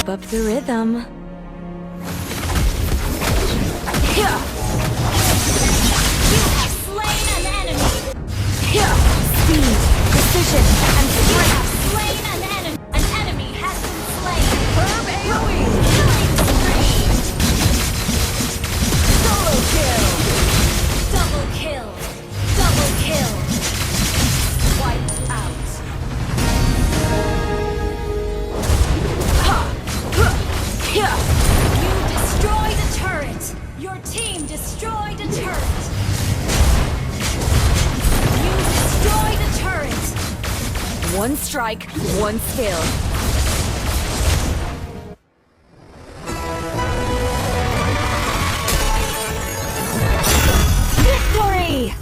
Up the rhythm. You have slain an enemy. Speed, precision, and You strength. have slain an enemy. An enemy has been slain. Herb AoE! Killing spree. Solo kill! Double kill. Double kill. Wiped out. You destroyed a turret. Your team destroyed a turret. You destroyed a turret. One strike, one skill. Victory!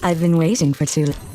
I've been waiting for too long.